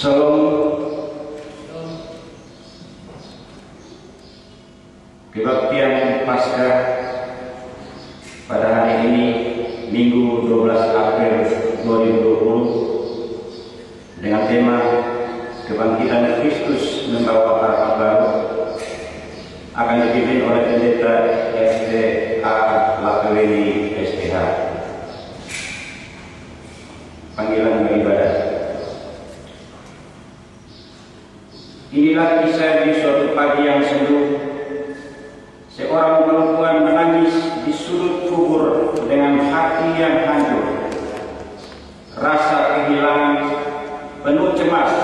Shalom. Kebaktian Paskah pada hari ini Minggu 12 April 2020 dengan tema Kebangkitan Kristus Membawa Harapan Baru akan dipimpin oleh Pendeta SDA Lakaweli SPH. Panggilan beribadah. Inilah kisah di suatu pagi yang sendu. Seorang perempuan menangis di sudut kubur dengan hati yang hancur. Rasa kehilangan penuh cemas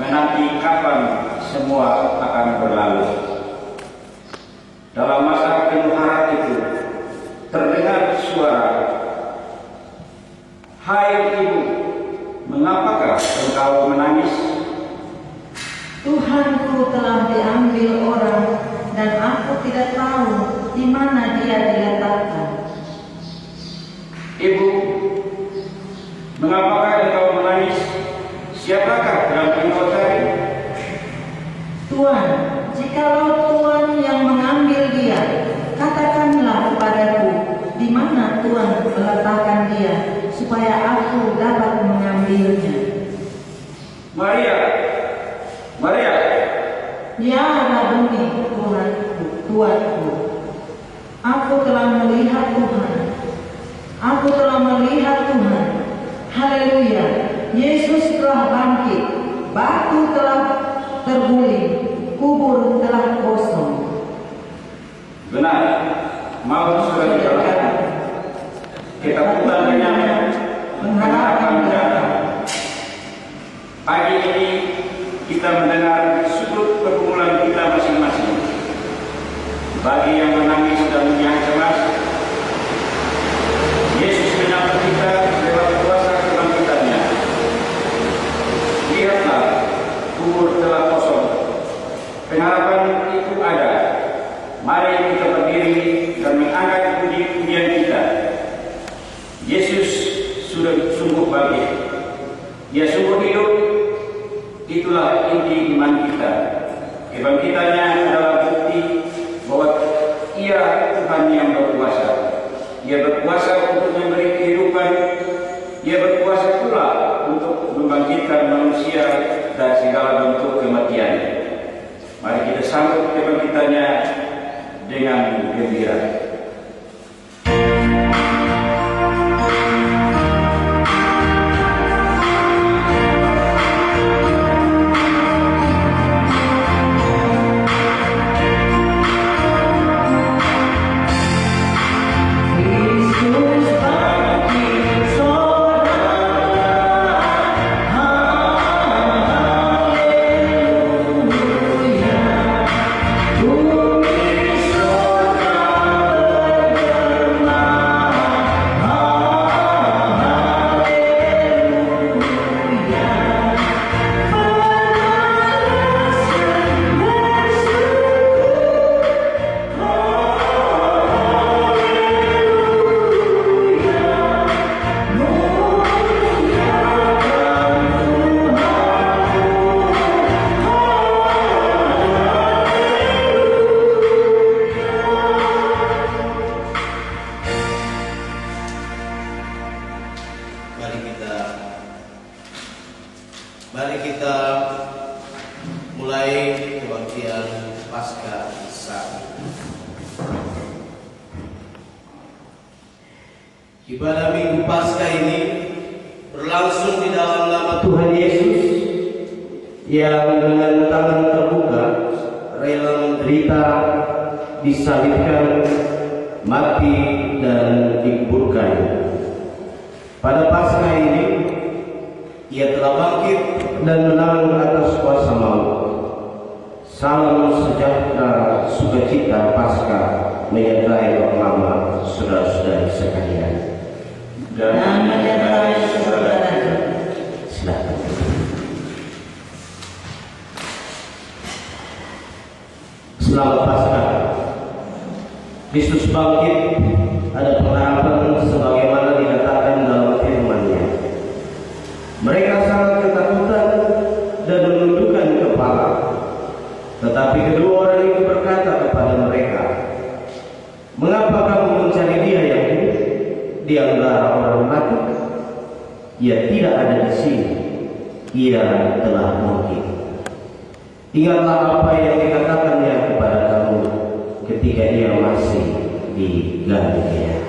menanti kapan semua akan berlalu. Dalam masa penuh harap itu terdengar suara, "Hai ibu, mengapakah engkau menangis?" Tuhanku telah diambil orang dan aku tidak tahu di mana dia diletakkan. Ibu, mengapakah engkau menangis? Siapakah yang engkau cari? Tuhan, jikalau Tuhan yang mengambil dia, katakanlah kepadaku di mana Tuhan meletakkan dia, supaya aku dapat mengambilnya. Maria, Maria. Ya Rabuni, Tuhanku, Tuanku, aku telah melihat Tuhan. Aku telah melihat Tuhan. Haleluya. Yesus telah bangkit. Batu telah terguling. Kubur telah kosong. Benar, maut sudah dikalahkan. Ketakutan kenyang, pengharapan datang. Pagi ini kita mendengar sudut pergumulan kita masing-masing. Bagi yang menangis dan yang cemas, Yesus menyapa kita lewat kuasa kebangkitannya. Lihatlah, kubur telah kosong. Pengharapan itu ada. Mari kita berdiri dan mengangkat puji-pujian kita. Yesus sudah sungguh bangkit. Dia sungguh hidup. Itulah inti iman kita. Kebangkitannya adalah bukti bahwa Ia Tuhan yang berkuasa. Ia berkuasa untuk memberi kehidupan. Ia berkuasa pula untuk membangkitkan manusia dari segala bentuk kematian. Mari kita sambut kebangkitannya dengan gembira. Mari kita mulai kebaktian Paskah saat ini. Ibadah Minggu Paskah ini berlangsung di dalam nama Tuhan Yesus yang dengan tangan terbuka rela menderita, disalibkan, mati dan dikuburkan. Pada Paskah ini Ia telah bangkit dan menang atas kuasa maut. Salam sejahtera sukacita Paskah menyertai roh lama saudara-saudari sekalian. Dan menyertai saudara. Silakan. Selamat Paskah. Kristus bangkit, ada pengharapan sebagaimana dikatakan dalam firman-Nya. Mereka sangat ketakutan dan menundukkan kepala. Tetapi kedua orang itu berkata kepada mereka, "Mengapa kamu mencari dia yang hidup di antara orang mati? Ia tidak ada di sini, ia telah bangkit. Ingatlah apa yang dikatakannya kepada kamu ketika ia masih di Galilea."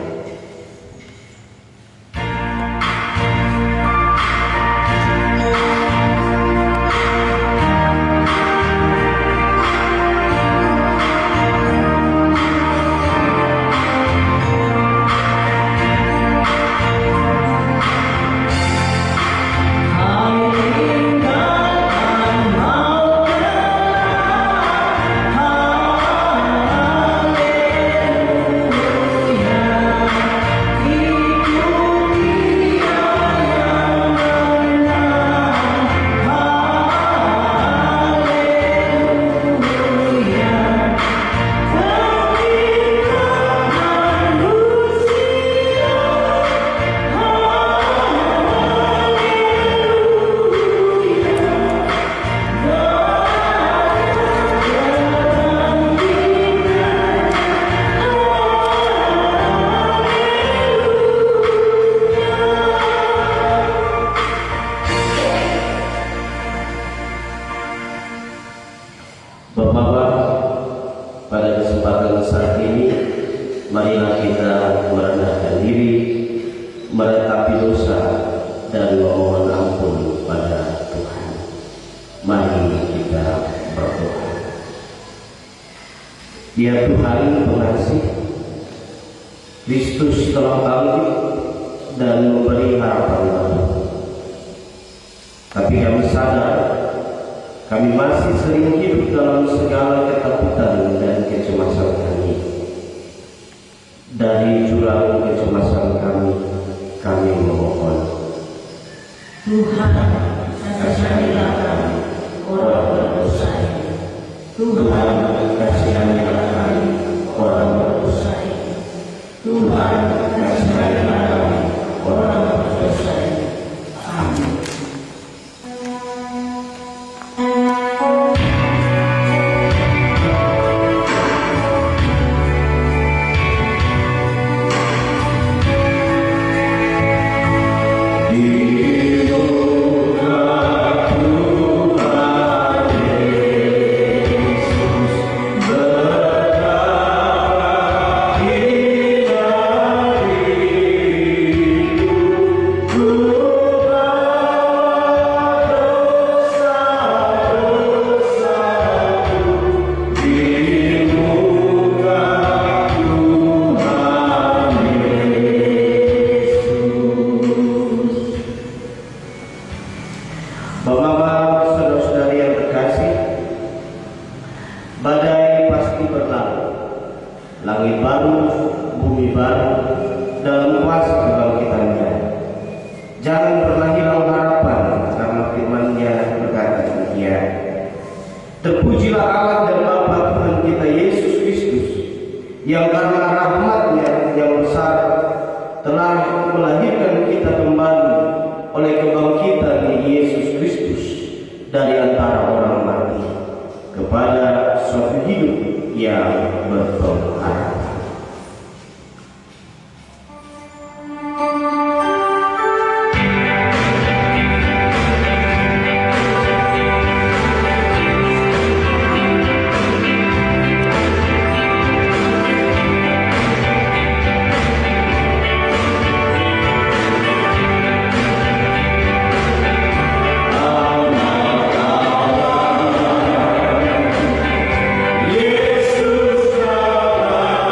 Bapak-bapak, pada kesempatan saat ini, marilah kita merendahkan diri, meratapi dosa, dan memohon ampun pada Tuhan. Mari kita berdoa. Ya Tuhan pengasih, Kristus telah bangkit dan memberi harapan baru. Tapi kami sadar, kami masih sering hidup dalam segala ketakutan dan kecemasan kami. Dari jurang kecemasan kami memohon, Tuhan, kasihanilah kami, orang berdosa ini. Tuhan, kasihanilah kami, orang berdosa ini. Tuhan, kasihanilah kami, orang berdosa ini. Amin. Bapak-bapak, saudara-saudari yang terkasih, badai pasti berlalu, langit baru, bumi baru, dalam kuasa kebangkitannya. Jangan pernah hilang harapan, karena firman-Nya berkata demikian. Terpujilah Allah dan Bapa Tuhan kita Yesus Kristus, yang karena rahmat-Nya yang besar telah melahirkan kita kembali oleh kebangkitan Yesus Kristus dari antara orang mati kepada suatu hidup yang berpengharapan. Yesus telah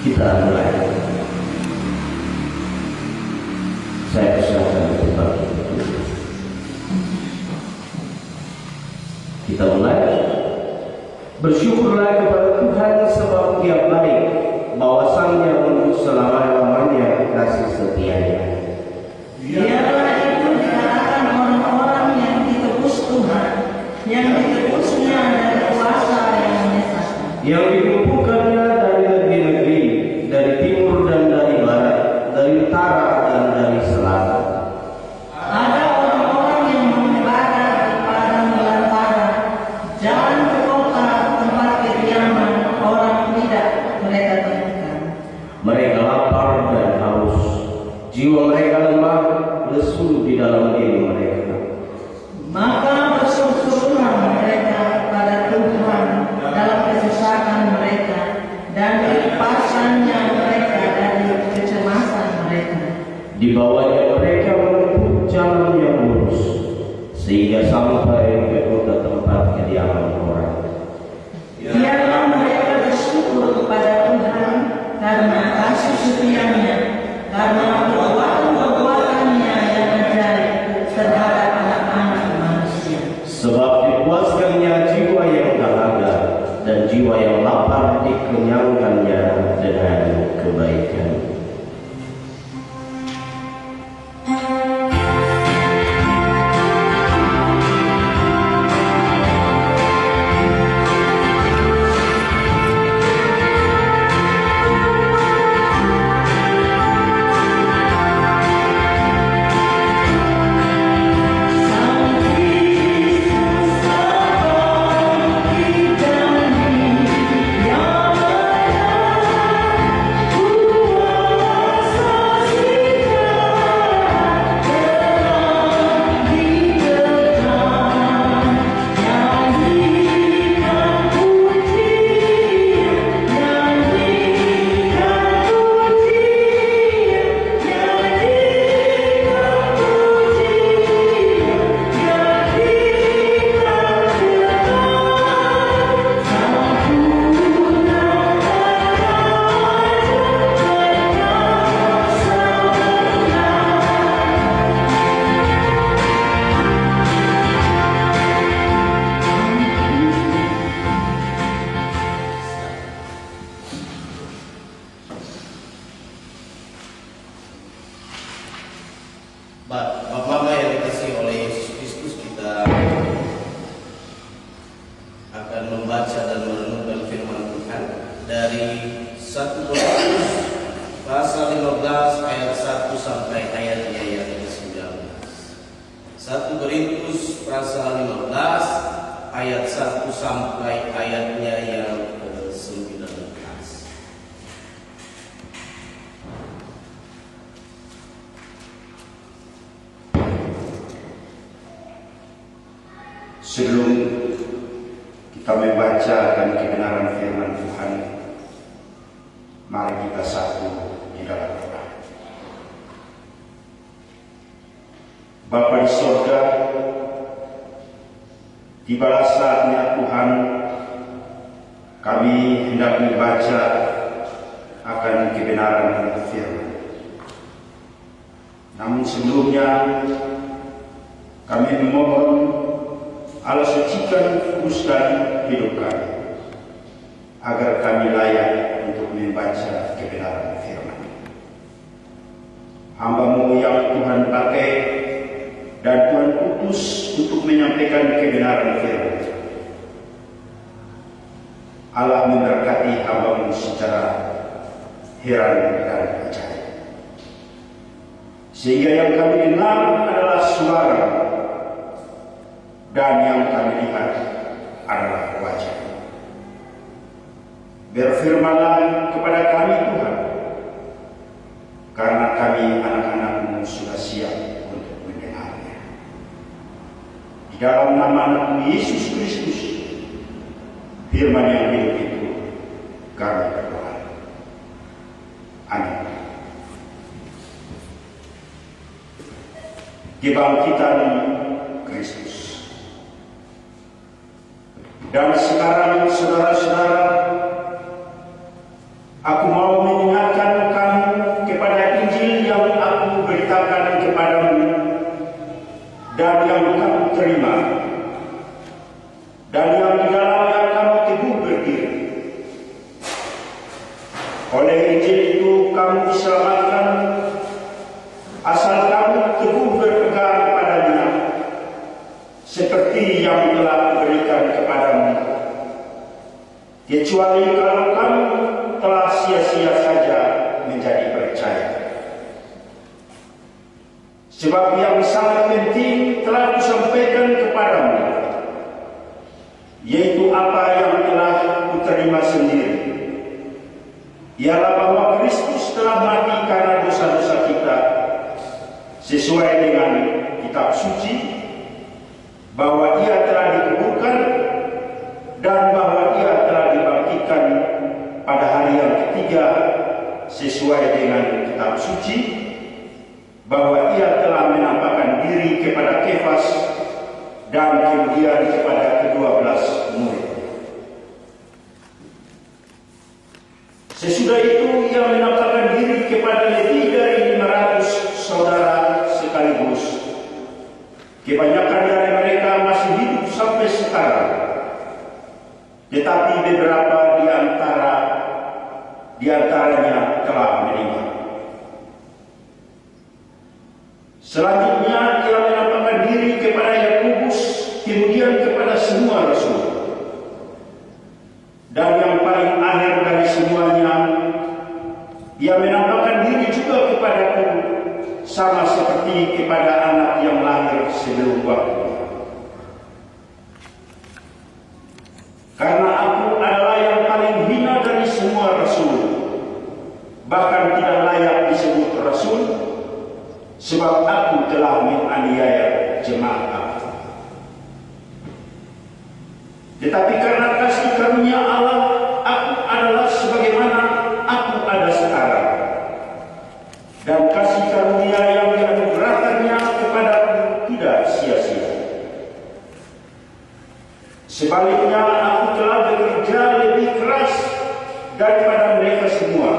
Kita mulai. Saya persilakan untuk bagi. Kita mulai. Bersyukurlah kepada Tuhan sebab Dia baik, bahwasannya untuk selama-lamanya kasih setianya. Biarlah itu dikatakan orang-orang yang ditebus Tuhan, yang ditebusnya dari kuasa yang menyesatkan, Yang dikumpulkannya dari negeri-negeri, dari timur dan dari barat, dari utara dan dari selatan. ada orang-orang yang membara di padang belantara, jalan ke kota tempat kediaman orang tidak mereka temukan. Mereka lapar dan haus, jiwa mereka lemah, lesu di dalam diri mereka. Maka berseru-serulah mereka pada Tuhan dalam kesesakan mereka, dan dilepaskannya mereka dari kecemasan mereka. Di bawahnya mereka menempuh jalan yang lurus, sehingga sampai ke kota tempat kediaman orang. Biarlah mereka bersyukur kepada Tuhan karena kasih setianya, karena perbuatan-perbuatannya yang ajaib terhadap anak-anak manusia. Sebab dipuaskannya jiwa yang dahaga, dan jiwa yang lapar dikenyangkannya dengan kebaikan. Bapak-bapak yang dikasihi oleh Yesus Kristus, kita akan membaca dan merenungkan firman Tuhan dari 1 Korintus pasal 15 ayat 1 sampai ayatnya yang ke-19. 1 Korintus pasal 15 ayat 1 sampai ayatnya yang ke-19. Sebelum kita membaca dan kebenaran firman Tuhan, mari kita satu di dalam doa. Bapa di surga, tibalah saatnya Tuhan, kami hendak membaca akan kebenaran firman. Namun sebelumnya kami memohon Allah sucikan, kuduskan hidup kami, agar kami layak untuk membaca kebenaran firman. Hamba-Mu yang Tuhan pakai dan Tuhan utus untuk menyampaikan kebenaran firman. Allah memberkati hamba-Mu secara heran dan ajaib, sehingga yang kami dengar adalah suara, dan yang kami lihat adalah wajah. Berfirmanlah kepada kami Tuhan, karena kami anak-anak-Mu sudah siap untuk mendengarnya. Di dalam nama Anak-Mu Yesus Kristus, firman yang hidup itu, kami berdoa. Amin. Kebangkitan Kristus. Dan sekarang saudara-saudara, Aku mau mengingatkan kamu kepada Injil yang aku beritakan kepadamu dan yang kamu terima, dan yang di dalamnya kamu teguh berdiri. Oleh Injil itu kamu diselamatkan, asal kamu teguh berpegang padanya, seperti yang telah diberikan kepadamu, kecuali kalau kamu telah sia-sia saja menjadi percaya. Sebab yang sangat penting telah disampaikan kepadamu, yaitu apa yang telah kuterima sendiri, ialah bahwa Kristus telah mati karena dosa-dosa kita sesuai dengan kitab suci, bahwa Ia telah dikuburkan, dan bahwa Ia telah dibangkitkan pada hari yang ketiga sesuai dengan kitab suci, bahwa Ia telah menampakkan diri kepada Kefas dan kemudian kepada ke-12 murid. Sesudah itu Ia menampakkan diri kepada lebih dari 500 saudara sekaligus. Kebanyakan dari mereka masih hidup sampai sekarang, tetapi beberapa di antaranya telah meninggal. Selanjutnya Ia menampakkan diri kepada Yakobus, kemudian kepada semua rasul. Dan yang paling akhir dari semuanya, Ia menampakkan diri juga kepadaku, sama seperti kepada anak yang lahir sebelum waktu. Karena aku adalah yang paling hina dari semua rasul, bahkan tidak layak disebut rasul, sebab aku telah menganiaya jemaat aku. Tetapi karena kasih karunia Allah, aku adalah sebagaimana aku ada sekarang. Dan kasih karunia yang dianugerahkannya kepadaku tidak sia-sia. Sebaliknya, aku telah bekerja lebih keras daripada mereka semua.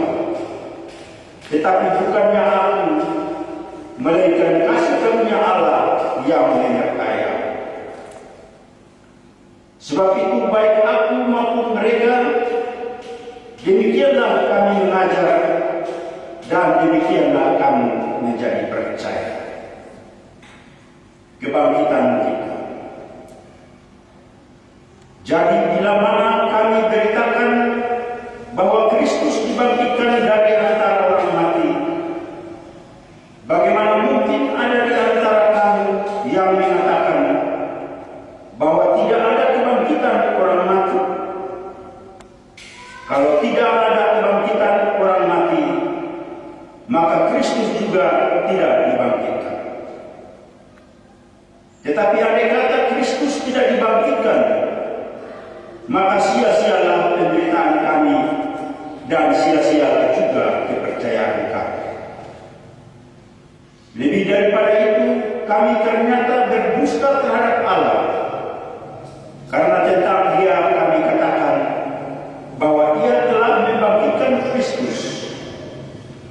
Tetapi bukannya aku, melainkan kasih karunia Allah yang menyertai aku. Sebab itu baik aku maupun mereka, demikianlah kami mengajar, dan demikianlah kamu menjadi percaya. Kebangkitan kita. Jadi bila mana kami beritakan bahwa Kristus dibangkitkan dari antara orang mati, bagaimana mungkin ada di antara kamu yang mengatakan bahwa tidak ada kebangkitan orang mati? Kalau tidak ada kebangkitan orang mati, maka Kristus juga tidak dibangkitkan. Tetapi andai kata Kristus tidak dibangkitkan, maka sia-sialah penderitaan kami dan sia-sialah juga kepercayaan kami. Lebih daripada itu, kami ternyata berdusta terhadap Allah, karena tentang Dia kami katakan bahwa Ia telah membangkitkan Kristus,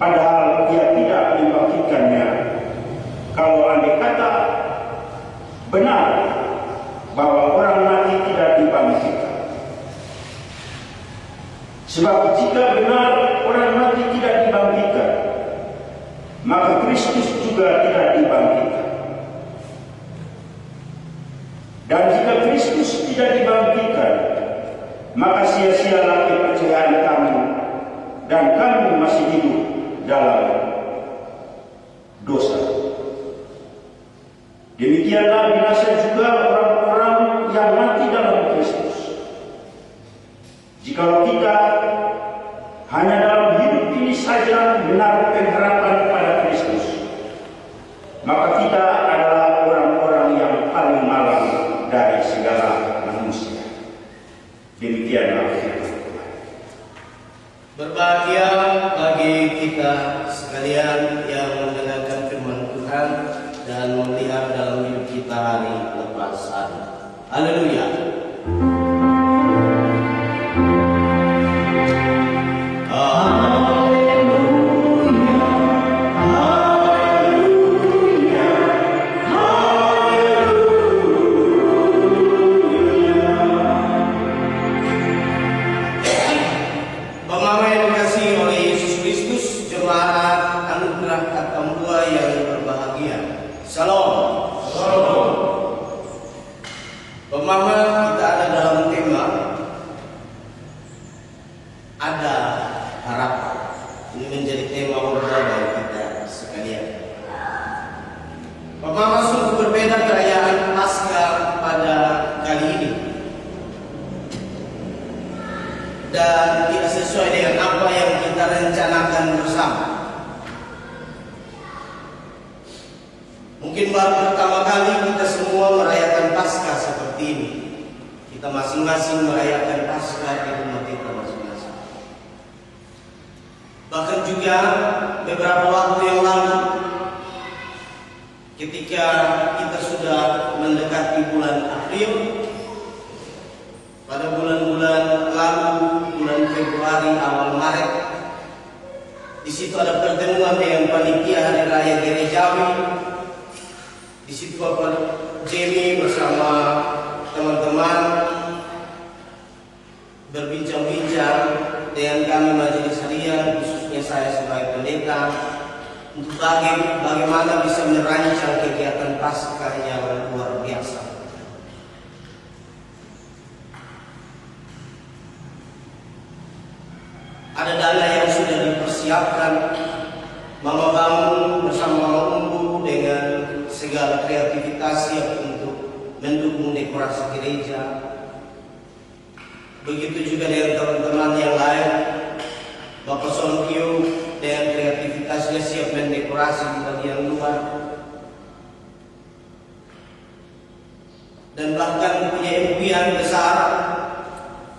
padahal Dia tidak membangkitkannya. Kalau andai kata benar bahwa orang mati tidak dibangkitkan. Sebab jika benar orang mati tidak dibangkitkan, maka Kristus juga tidak dibangkitkan. Dan jika Kristus tidak dibangkitkan, maka sia-sialah kepercayaan kamu, dan kamu masih hidup dalam dosa. Demikianlah binasa juga orang-orang yang mati dalam Kristus. Jikalau kita hanya dalam hidup ini saja menaruh pengharapan pada Kristus, maka kita adalah orang-orang yang paling malang dari segala manusia. Demikianlah firman Tuhan. Berbahagia bagi kita sekalian yang mendengarkan firman Tuhan dan melihat dalam hidup kita hari lepas hari. Haleluya. Ini menjadi tema obrolan bagi kita sekalian. Bapak masuk berbeda perayaan Paskah pada kali ini, dan tidak sesuai dengan apa yang kita rencanakan bersama. Mungkin baru pertama kali kita semua merayakan Paskah seperti ini. Kita masing-masing merayakan Paskah di rumah kita masing-masing. Bahkan juga beberapa waktu yang lalu, ketika kita sudah mendekati bulan April, pada bulan-bulan lalu, bulan Februari, awal Maret, di situ ada pertemuan dengan panitia Hari Raya Gerejawi. Di situ Bapak Jamie bersama teman-teman berbincang-bincang dengan kami majelis harian, khususnya saya sebagai pendeta, untuk bagaimana bisa merancang kegiatan Paskah yang luar biasa. Ada dana yang sudah dipersiapkan. Mama bangun bersama Mama Umbu dengan segala kreativitas siap untuk mendukung dekorasi gereja. Begitu juga dengan teman-teman yang lain. Bapak Sonkio dengan kreativitasnya siap mendekorasi di bagian luar. Dan bahkan punya impian besar,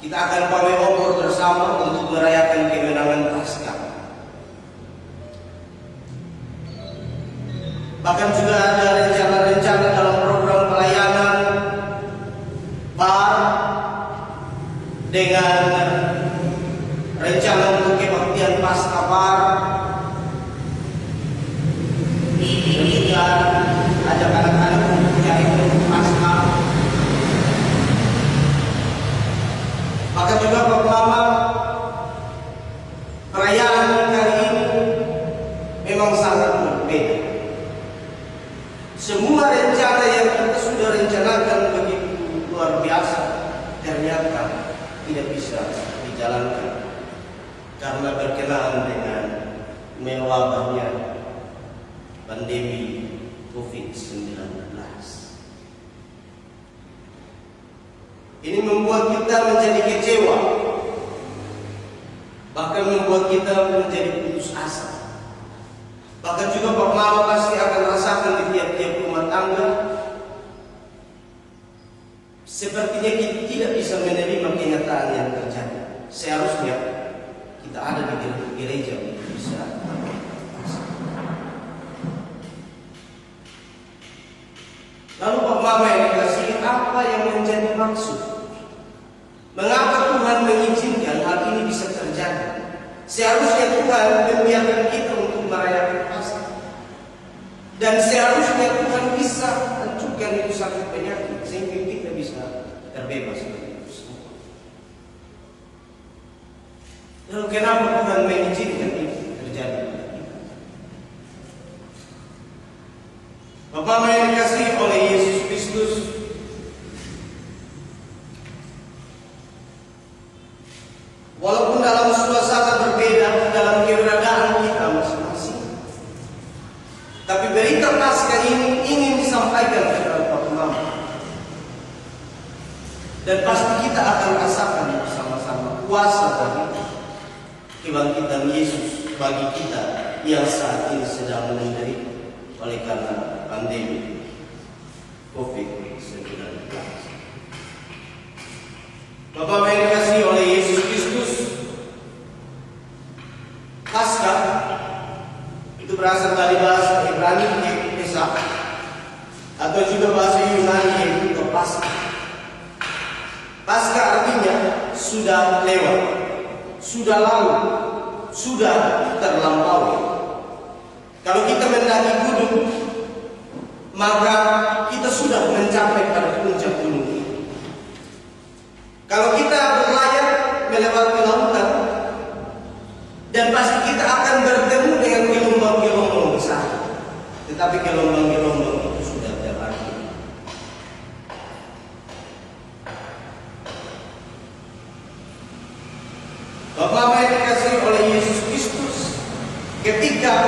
kita akan pawai obor bersama untuk merayakan kemenangan Paskah. Bahkan juga ada rencana-rencana dalam program pelayanan bar dengan rencana untuk kebaktian Paskah bar. Dan juga ajak anak-anak untuk mencari Paskah. Maka juga Bapak Mama, perayaan kali ini memang sangat berbeda. Semua rencana yang kita sudah rencanakan begitu luar biasa ternyata tidak bisa dijalankan karena berkenaan dengan mewabahnya pandemi COVID-19. Ini membuat kita menjadi kecewa, bahkan membuat kita menjadi putus asa. Bahkan juga Bapak Mama pasti akan rasakan di tiap-tiap rumah tangga, sepertinya kita tidak bisa menerima kenyataan yang terjadi. Seharusnya kita ada di gereja untuk bisa. Lalu Bapak Mama yang dikasihi, apa yang menjadi maksud? Mengapa Tuhan mengizinkan hal ini bisa terjadi? Seharusnya Tuhan membiarkan kita untuk merayakan Paskah, dan seharusnya Tuhan bisa hancurkan itu sakit penyakit sehingga kita bisa terbebas dari itu semua. Lalu kenapa Tuhan mengizinkan itu terjadi? Bapak yang dikasihi oleh Yesus Kristus, walaupun dalam suasana berbeda, dalam keberadaan kita masing-masing, tapi berita Paskah ini ingin disampaikan kepada Bapak Mama. Dan pasti kita akan rasakan bersama-sama kuasa dari kebangkitan Yesus bagi kita yang saat ini sedang menderita oleh karena pandemi COVID-19. Bapak yang dikasihi oleh Yesus Kristus, Paskah itu berasal dari bahasa Ibrani yaitu Pesach, atau juga bahasa Yunani yaitu Paskah. Paskah artinya sudah lewat, sudah lalu, sudah terlampaui. Kalau kita mendaki gunung, maka kita sudah mencapai pada puncak gunung. Kalau kita berlayar melewati lautan, dan pasti kita akan bertemu dengan gelombang-gelombang besar. Tetapi gelombang-gelombang itu sudah berakhir. Bapak yang dikasihi oleh Yesus Kristus, ketika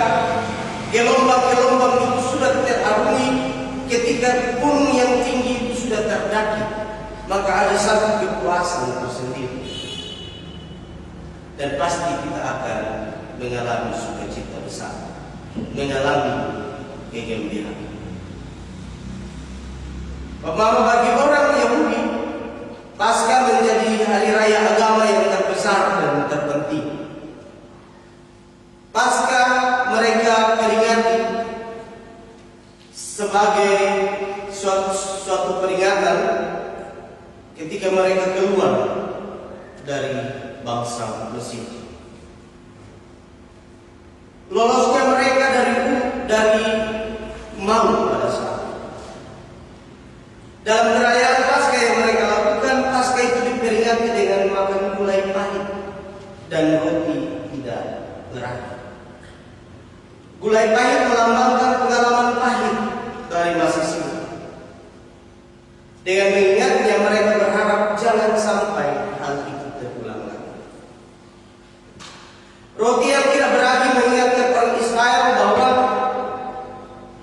gelombang-gelombang itu sudah terarungi, ketika gunung yang tinggi itu sudah terdaki, maka ada satu kepuasan tersendiri. Dan pasti kita akan mengalami sukacita besar, mengalami kegembiraan. Bagi orang Yahudi, Paskah menjadi hari raya agama yang terbesar dan terpenting. Paskah mereka peringati sebagai suatu peringatan ketika mereka keluar dari bangsa Mesir. Lolosnya mereka dari maut pada saat dalam perayaan Paskah yang mereka lakukan, Paskah itu diperingati dengan makan gulai pahit dan roti tidak berarti. Gulai pahit melambangkan pengalaman pahit dari masa silam. Dengan mengingatnya mereka berharap jangan sampai hal itu terulang lagi. Roti yang tidak berarti mengingatkan orang Israel bahwa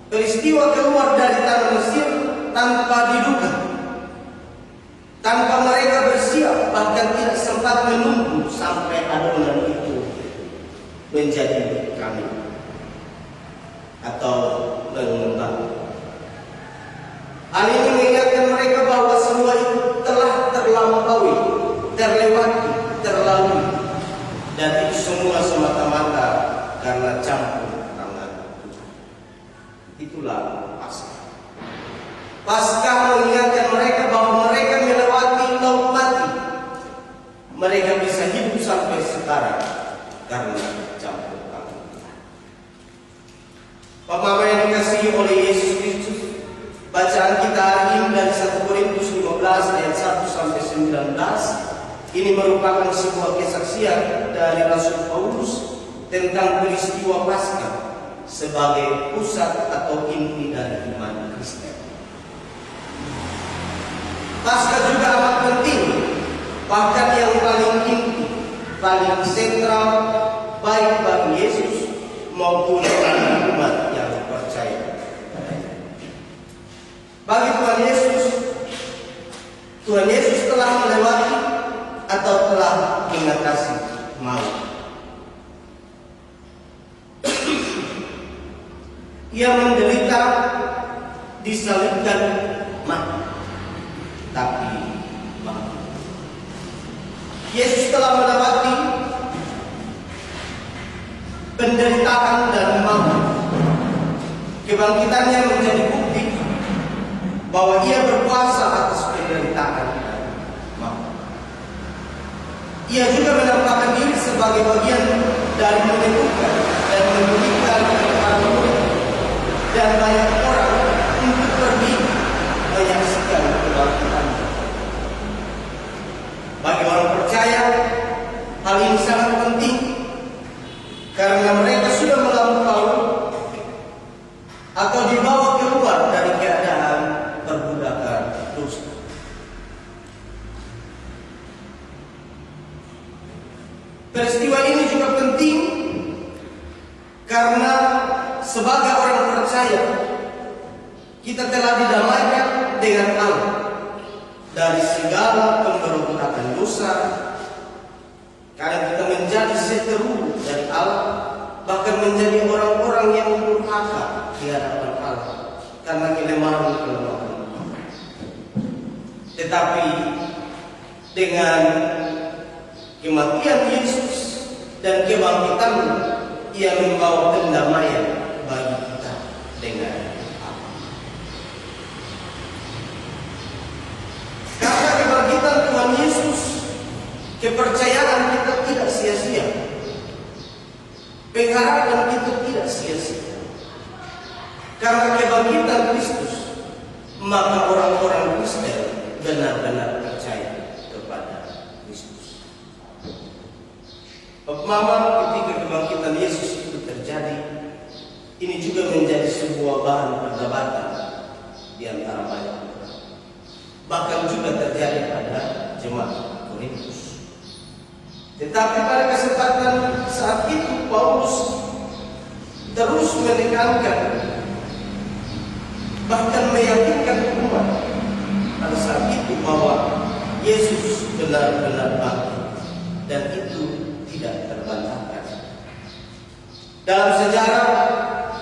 peristiwa keluar dari tanah Mesir tanpa diduga, tanpa mereka bersiap, bahkan tidak sempat menunggu sampai adonan itu menjadi kambing atau mengembang. Hal ini mengingatkan mereka bahwa semua itu telah terlampaui, terlewati, terlalui, dan itu semua semata-mata karena campur tangan Tuhan. Itulah Paskah. Paskah mengingatkan mereka bahwa mereka melewati laut mati. Mereka bisa hidup sampai sekarang karena campur tangan Tuhan. Bapak-bapak yang dikasihi oleh Yesus Kristus, bacaan kita hari ini dari 1 Korintus 15 ayat 1 sampai 19 ini merupakan sebuah kesaksian dari Rasul Paulus tentang peristiwa Paskah sebagai pusat atau inti dari iman Kristen. Paskah juga amat penting, bahkan yang paling inti, paling sentral, baik bagi Yesus maupun bagi umat yang percaya. Bagi Tuhan Yesus telah melewati atau telah mengatasi maut. Ia menderita, disalibkan, mati, tapi maut. Yesus telah melewati penderitaan dan maut. Kebangkitannya menjadi bukti bahwa Ia berkuasa atas penderitaan dan maut. Ia juga menampakkan diri sebagai bagian dari meneguhkan dan memberikan kepada murid dan banyak orang untuk pergi menyaksikan kebangkitan. Bagi orang percaya, hal ini sangat penting karena mereka sudah melampaui atau dibawa keluar dari keadaan perbudakan dosa. Peristiwa ini juga penting karena sebagai orang percaya kita telah didamaikan dengan Allah dari segala pemberontakan dosa, karena kita menjadi seteru dari Allah, bahkan menjadi orang-orang yang durhaka di hadapan Allah karena kelemahan-kelemahan. Tetapi dengan kematian Yesus dan kebangkitannya, Ia membawa pendamaian bagi kita dengan Allah. Karena kebangkitan Tuhan Yesus, kepercayaan kita tidak sia-sia, pengharapan kita tidak sia-sia. Karena kebangkitan Kristus, maka orang-orang Kristen benar-benar percaya kepada Kristus. Mama, ketika kebangkitan Yesus itu terjadi, ini juga menjadi sebuah bahan perdebatan di antara banyak orang. Bahkan juga terjadi pada jemaat Korintus. Tetapi pada kesempatan saat itu Paulus terus menekankan, bahkan meyakinkan umat pada saat itu bahwa Yesus benar-benar bangkit, dan itu tidak terbantahkan. Dalam sejarah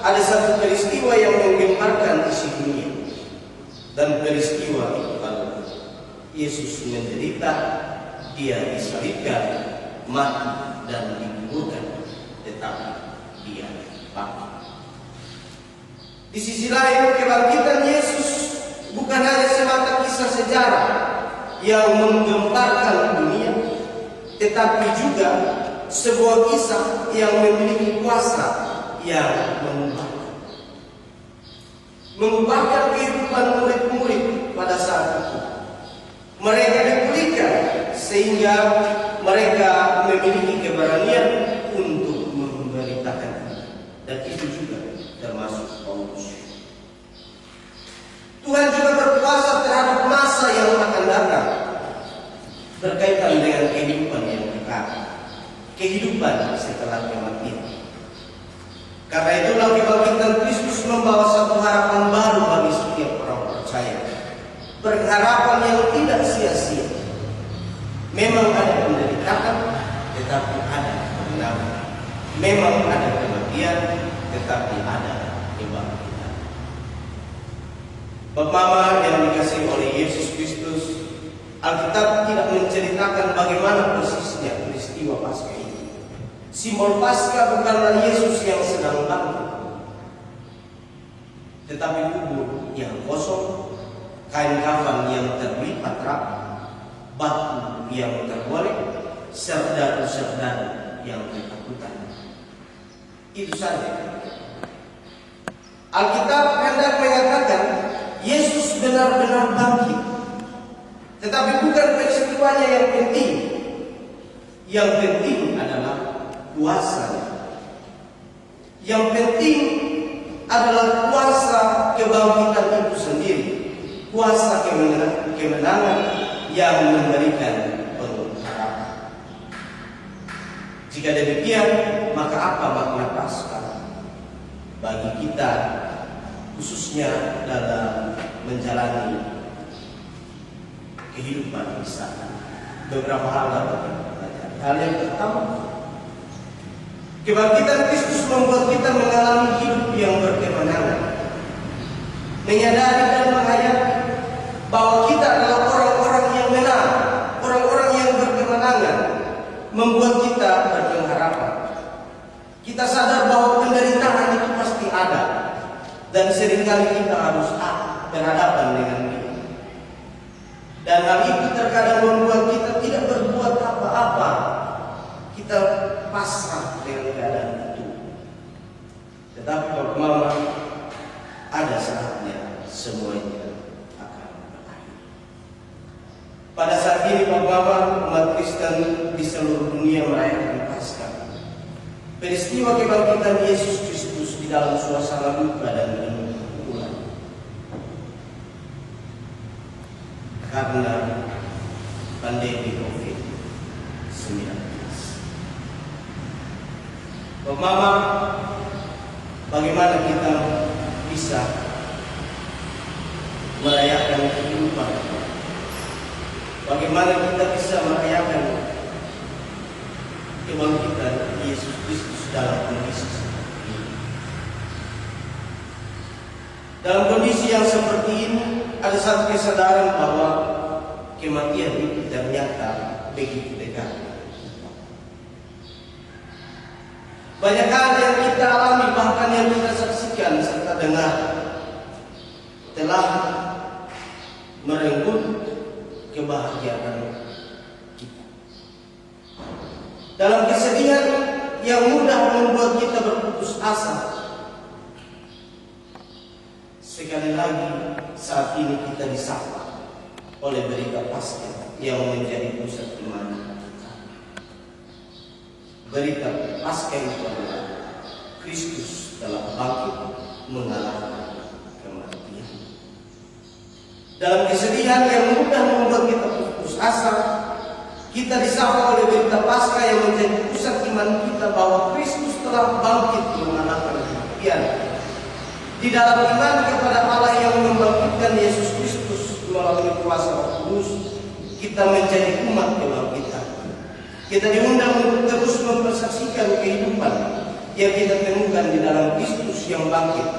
ada satu peristiwa yang menggemparkan isi dunia, dan peristiwa itu adalah Yesus menderita, dia disalibkan, mati dan dikuburkan, tetapi dia bangkit. Di sisi lain, kebangkitan Yesus bukan hanya semata kisah sejarah yang menggemparkan dunia, tetapi juga sebuah kisah yang memiliki kuasa yang mengubahkan kehidupan murid-murid pada saat itu. Mereka dipulihkan sehingga mereka memiliki keberanian untuk memberitakan, dan itu juga termasuk Paulus. Tuhan juga berkuasa terhadap masa yang akan datang berkaitan dengan kehidupan yang kekal, kehidupan setelah kematian. Karena itulah kebangkitan Kristus membawa satu harapan baru bagi setiap orang percaya, pengharapan yang tidak sia-sia. Memang ada penderitaan, tetapi ada kemenangan. Memang ada kematian, tetapi ada kebangkitan. Bapak Mama yang dikasihi oleh Yesus Kristus, Alkitab tidak menceritakan bagaimana persisnya peristiwa Paskah ini. Simbol Paskah bukanlah Yesus yang sedang bangkit, tetapi kubur yang kosong, kain kafan yang terlipat rapi, batu yang tergolek, serdaru-serdaru yang ketakutan. Itu saja. Alkitab hendak mengatakan Yesus benar-benar bangkit, tetapi bukan peristiwanya yang penting. Yang penting adalah kuasanya. Yang penting adalah kuasa kebangkitan itu sendiri, kuasa kemenangan yang memberikan pengharapan. Jika demikian, maka apa makna Paskah bagi kita, khususnya dalam menjalani kehidupan di sana? Beberapa hal dapat kita pelajari. Hal yang pertama, kebangkitan Kristus membuat kita mengalami hidup yang berkemenangan, menyadari dan menghayati bahwa kita adalah orang-orang yang menang, orang-orang yang berkemenangan, membuat kita berpengharapan. Kita sadar bahwa penderitaan itu pasti ada, dan seringkali kita harus berhadapan dengan dia. Dan hal itu terkadang membuat kita tidak berbuat apa-apa. Kita pasrah dengan keadaan itu. Tetapi Bapak Mama, ada saatnya semuanya akan berakhir. Pada saat ini Bapak Mama, umat Kristen di seluruh dunia merayakan Paskah, peristiwa kebangkitan Yesus Kristus di dalam suasana duka dan kemuliaan. Karena pandemi COVID-19. Bapak Mama, bagaimana kita bisa merayakan kehidupan? Bagaimana kita bisa merayakan kebangkitan Yesus Kristus dalam kondisi seperti ini? Dalam kondisi yang seperti ini, ada satu kesadaran bahwa kematian itu ternyata begitu dekat. Banyak hal yang kita alami, bahkan yang kita saksikan serta dengar, telah merenggut kebahagiaan kita. Dalam kesedihan yang mudah membuat kita berputus asa, sekali lagi saat ini kita disapa oleh berita Paskah yang menjadi pusat iman kita. Berita Paskah itu adalah Kristus telah bangkit mengalahkan kematian. Dalam kesedihan yang mudah membuat kita putus asa, kita disapa oleh berita Paskah yang menjadi pusat iman kita bahwa Kristus telah bangkit mengalahkan kematian. Di dalam iman kepada Allah yang membangkitkan Yesus Kristus melalui kuasa Roh Kudus, kita menjadi umat kebangkitan. Kita diundang untuk terus mempersaksikan kehidupan yang kita temukan di dalam Kristus yang bangkit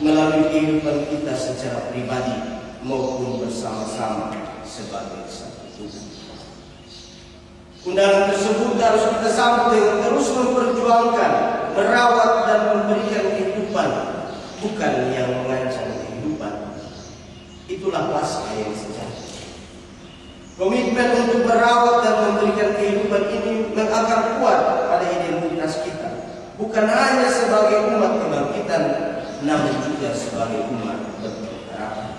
melalui kehidupan kita secara pribadi maupun bersama-sama sebagai satu tubuh. Undangan tersebut harus kita sambut dengan terus memperjuangkan, merawat dan memberikan kehidupan, bukan yang mengancam kehidupan. Itulah Paskah yang sejati. Komitmen untuk merawat dan memberikan kehidupan ini mengakar kuat pada identitas kita, bukan hanya sebagai umat kebangkitan, namun juga sebagai umat berpengharapan.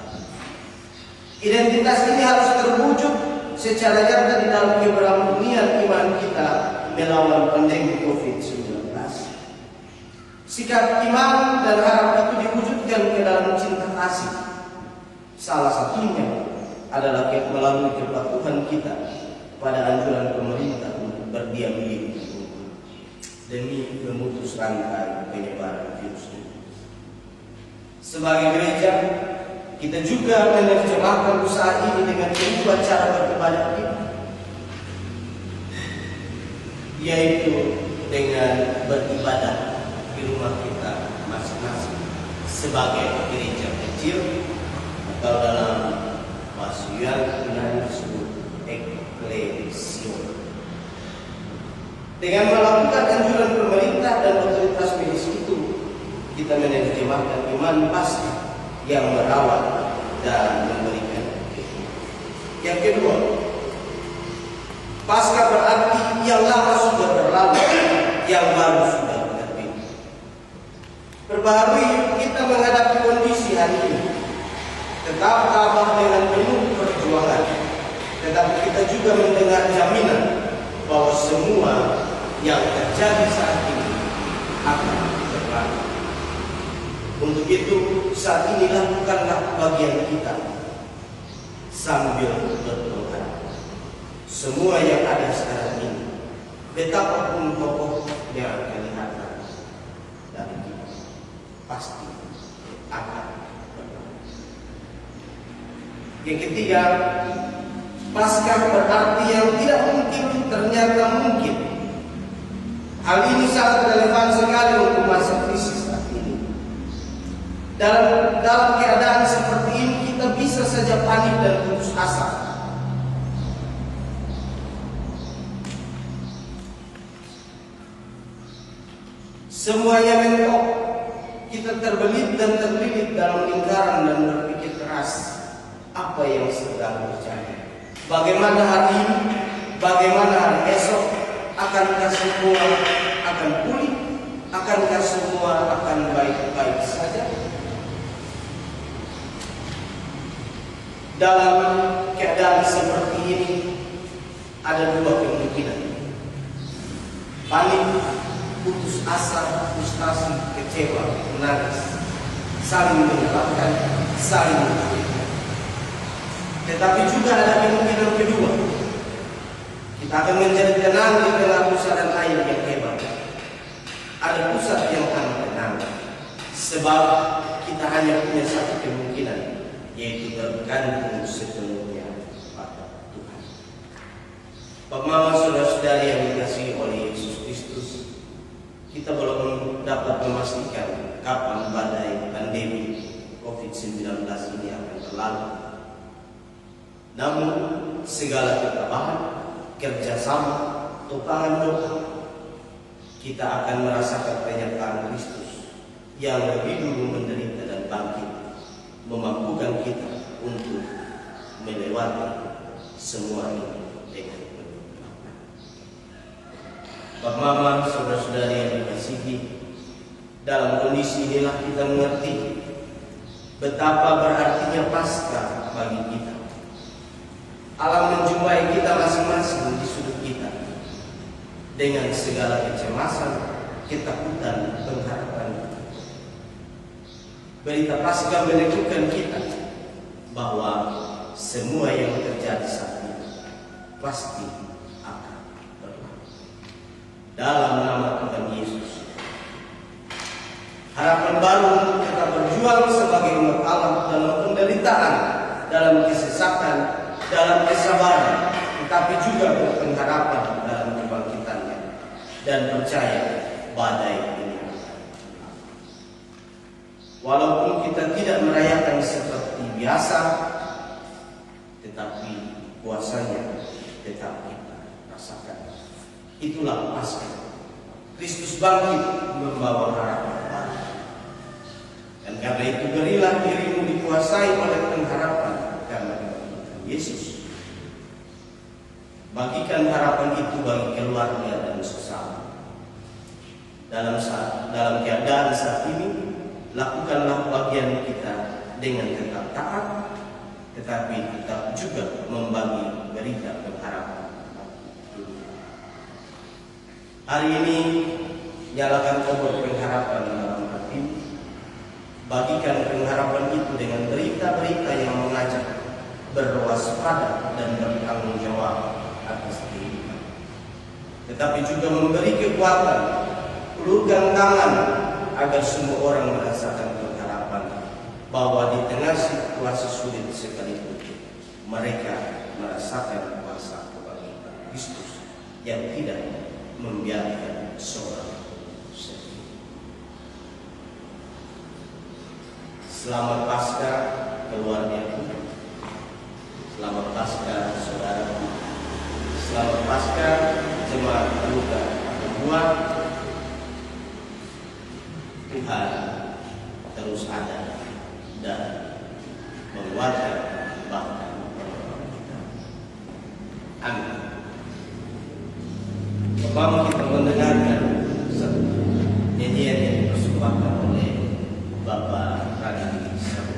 Identitas ini harus terwujud secara nyata di dalam keberanian iman kita melawan pandemi COVID-19. Sikap iman dan harap itu diwujudkan ke dalam cinta kasih. Salah satunya adalah melalui kepatuhan kita pada anjuran pemerintah untuk berdiam diri demi memutus rantai penyebaran virus ini. Sebagai gereja, kita juga menerjemahkan usaha ini dengan kedua cara beribadah kita, yaitu dengan beribadah di rumah kita masing-masing sebagai gereja kecil atau dalam bahasa Yunani disebut eklesia. Dengan melakukan anjuran pemerintah dan otoritas medis itu, kita menerjemahkan iman Paskah yang merawat dan memberikan kehidupan. Yang kedua, Paskah berarti yang lama sudah berlalu, yang baru sudah terbit. Perbaharui kita menghadapi kondisi hari ini. Tetap tabah dengan penuh perjuangan, tetapi kita juga mendengar jaminan bahwa semua yang terjadi saat ini akan berlalu. Untuk itu, saat ini lakukanlah bagian kita sambil berdoa. Semua yang ada sekarang ini, betapapun kokoh yang kelihatan dari kita, pasti akan berlalu. Yang ketiga, Paskah berarti yang tidak mungkin ternyata mungkin. Hal ini sangat relevan sekali untuk masa krisis saat ini. Dalam keadaan seperti ini kita bisa saja panik dan putus asa. Semuanya mentok. Kita terbelit dan terlilit dalam lingkaran dan berpikir keras apa yang sedang terjadi. Bagaimana hari ini? Bagaimana hari esok? Akankah semua akan pulih? Akankah semua akan baik-baik saja? Dalam keadaan seperti ini ada dua kemungkinan: panik, putus asa, frustasi, kecewa, menangis, saling menyalahkan, saling menyalahkan. Tetapi juga ada kemungkinan kedua: kita akan menjadi tenang di tengah pusaran air yang hebat. Ada pusat yang akan tenang, sebab kita hanya punya satu kemungkinan, yaitu bergantung sepenuhnya pada Tuhan. Bapak Mama, saudara-saudari yang dikasihi oleh Yesus Kristus, kita belum dapat memastikan kapan badai pandemi COVID-19 ini akan berlalu. Namun segala ketabahan, kerjasama, topangan doa, kita akan merasakan pernyataan Kristus yang lebih dulu menderita dan bangkit, memampukan kita untuk melewati semua ini dengan penuh. Bapak Mama, saudara-saudari yang dikasihi, dalam kondisi inilah kita mengerti betapa berartinya Paskah bagi kita. Alam menjumpai kita masing-masing di sudut kita dengan segala kecemasan, ketakutan, pengharapan. Berita Paskah meneguhkan kita bahwa semua yang terjadi saat ini pasti akan berlalu. Dalam nama Tuhan Yesus, harapan baru untuk tetap berjuang sebagai umat Allah dalam penderitaan, dalam kesesakan, dalam kesabaran, tetapi juga berpengharapan dalam kebangkitannya dan percaya badai ini. Walaupun kita tidak merayakan seperti biasa, tetapi kuasanya tetap kita rasakan. Itulah Paskah. Kristus bangkit membawa harapan baru. Dan karena itu berilah dirimu dikuasai oleh pengharapan karena kebangkitan Yesus. Bagikan harapan itu bagi keluarga dan sesama. Dalam keadaan saat ini, lakukanlah bagian kita dengan tetap taat, tetapi tetap juga membagi berita pengharapan. Hari ini nyalakan obor pengharapan dalam hati. Bagikan pengharapan itu dengan berita-berita yang mengajak berwaspada dan bertanggung jawab atas diri. Tetapi juga memberi kekuatan, ulurkan tangan agar semua orang merasakan pengharapan bahwa di tengah situasi sulit sekalipun mereka merasakan kuasa kebangkitan Kristus yang tidak membiarkan seorang sedih. Selamat Paskah keluargaku, selamat Paskah saudaraku, selamat Paskah jemaat Luka Kedua. Tuhan terus ada dan menguatkan bahkan amin. Pertama kita mendengarkan satu nyanyian yang dipersembahkan oleh Bapak Rani Sabu.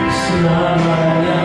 Selamanya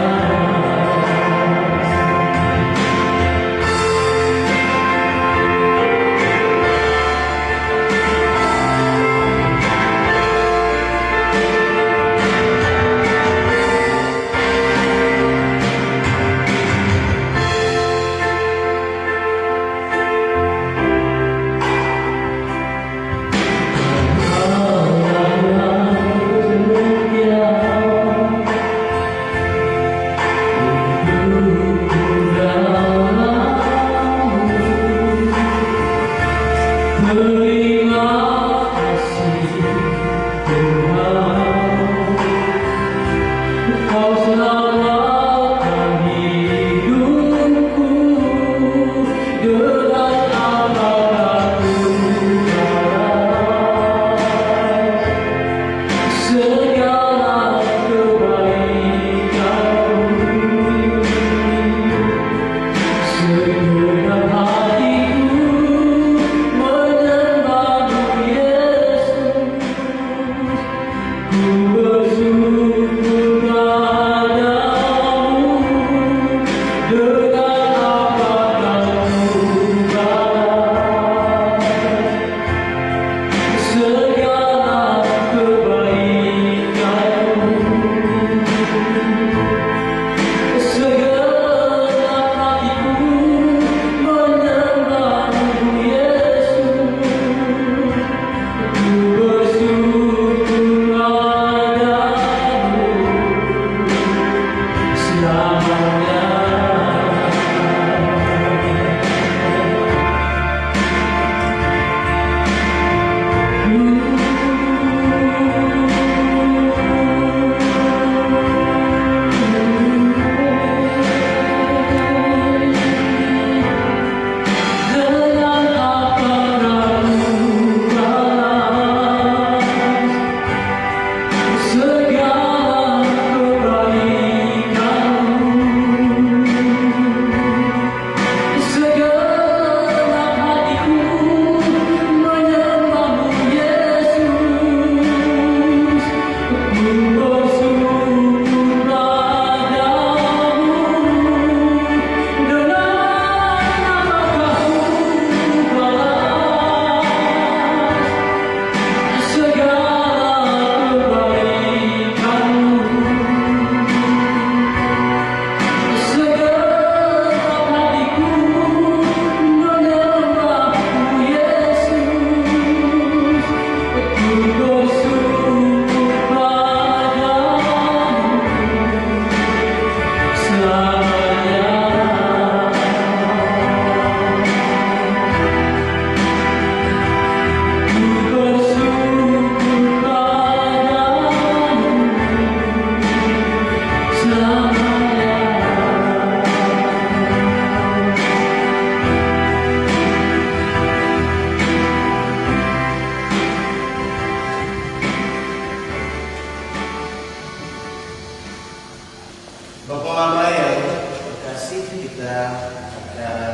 Bapak-bapak yang terkasih, kita akan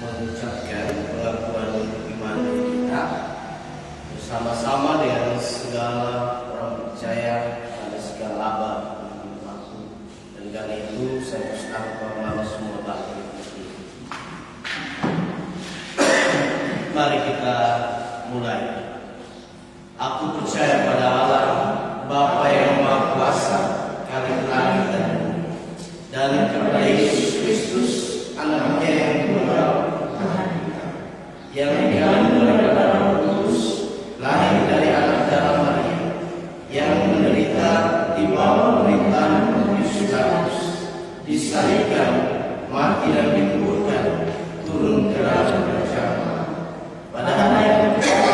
mengucapkan pengakuan iman kita bersama-sama dengan segala orang percaya pada segala abad waktu. Dan karena itu saya bersyukur semua bapak. Mari kita mulai. Aku percaya pada Allah, Bapa yang Maha Kuasa, Kali langit dan bumi, dan kepada Yesus Kristus, Anaknya yang tunggal, yang dikandung oleh Roh Kudus, lahir dari anak darah Maria, yang menderita di bawah pemerintahan Pontius Pilatus, disalibkan, mati dan dikuburkan, turun ke dalam kerajaan. Pada hari yang kedua,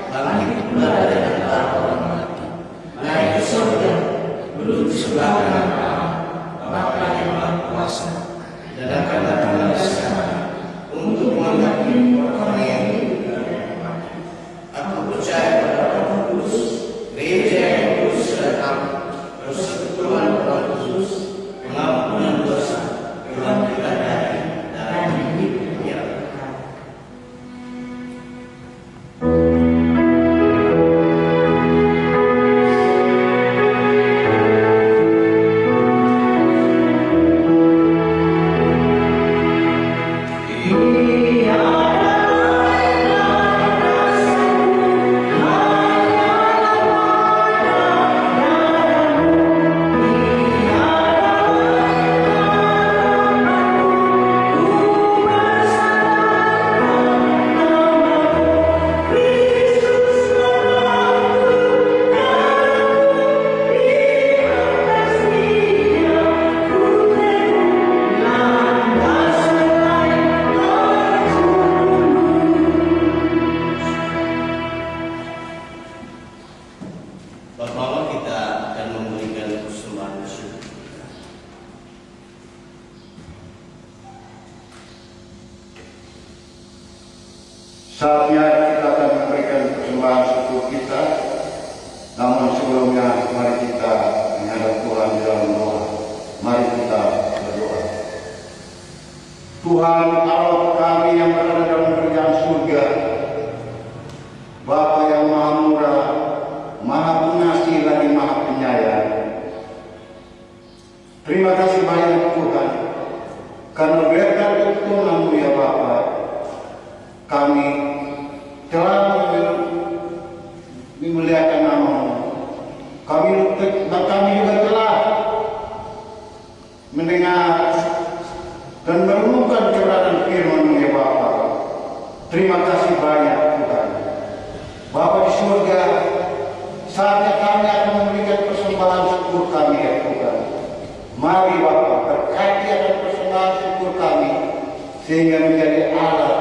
bangkit pula dari antara orang mati, naik ke surga, duduk di sebelah kanan Allah, Bapa yang Maha Kuasa, dan akan datang dari sana untuk menghakimi orang yang hidup dan yang mati. Aku percaya pada Roh Kudus, Gereja yang kudus dan am, persekutuan Roh Kudus, pengampunan dosa, kebangkitan dari dan hidup yang kekal. Bapak-bapak, kita akan memberikan persembahan syukur. Saatnya kita akan memberikan persembahan syukur kita. Namun sebelumnya, mari kita menghadap Tuhan di dalam doa. Mari kita berdoa. Tuhan Allah kami yang berada dalam kerajaan surga, Bapa yang Maha Murah, Maha Pengasih lagi Maha Penyayang. Terima kasih banyak Tuhan, karena berkat Tuhan ya Bapa, kami telah memuliakan nama-Mu. Kami juga telah mendengar dan merenungkan kebenaran firman-Mu ya Bapa. Terima kasih banyak Tuhan. Bapa di surga, saatnya kami akan memberikan persembahan syukur kami ya Tuhan. Mari Bapa, berkati akan persembahan syukur kami, sehingga menjadi alat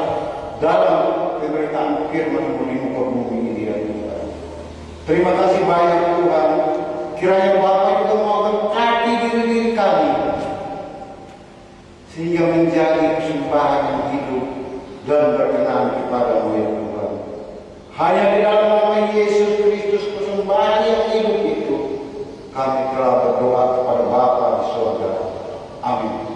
dalam pemberitaan firman-Mu di muka bumi ini ya Tuhan. Terima kasih banyak Tuhan. Kiranya Bapa juga mau berkati diri kami, sehingga menjadi persembahan yang hidup dan berkenan kepada-Mu ya Tuhan. Hanya di dalam nama Yesus Kristus persembahan yang hidup itu, kami telah berdoa kepada Bapa di surga. Amin.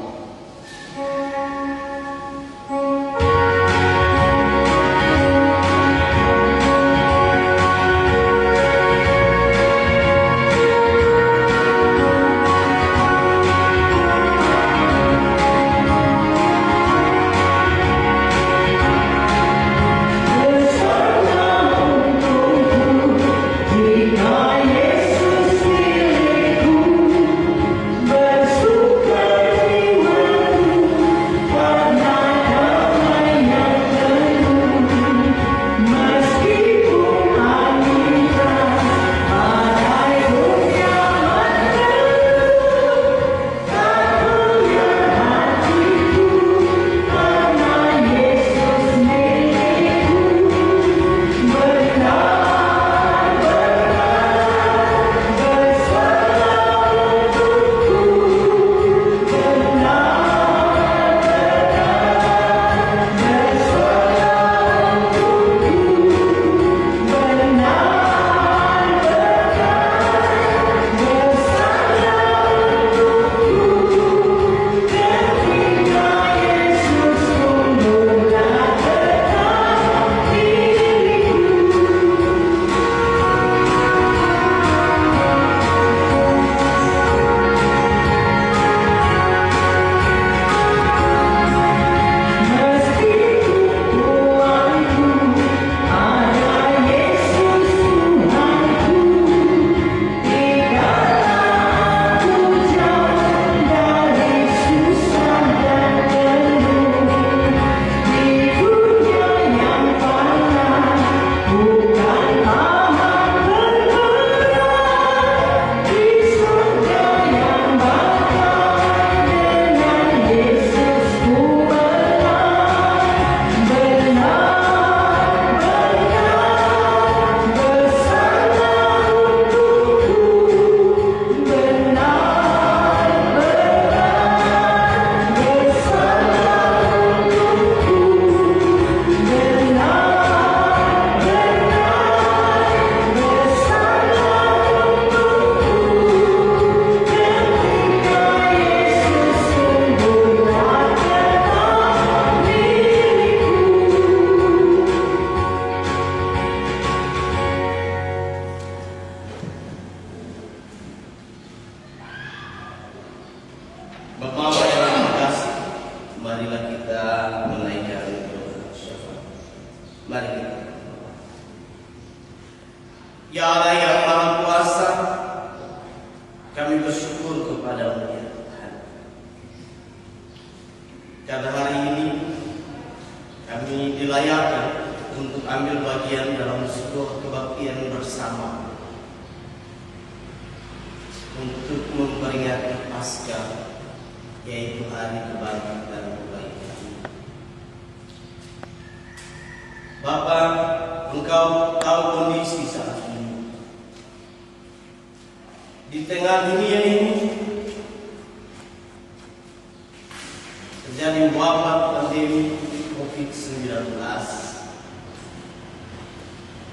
Ya Allah yang Maha Kuasa, kami bersyukur kepada-Mu ya Tuhan. Karena hari ini kami dilayakkan untuk ambil bagian dalam sebuah kebaktian bersama untuk memperingati Paskah, yaitu hari kebangkitan kebaikan. Bapa, Engkau tahu kondisi saat ini. Di tengah dunia ini terjadi wabah pandemi COVID-19,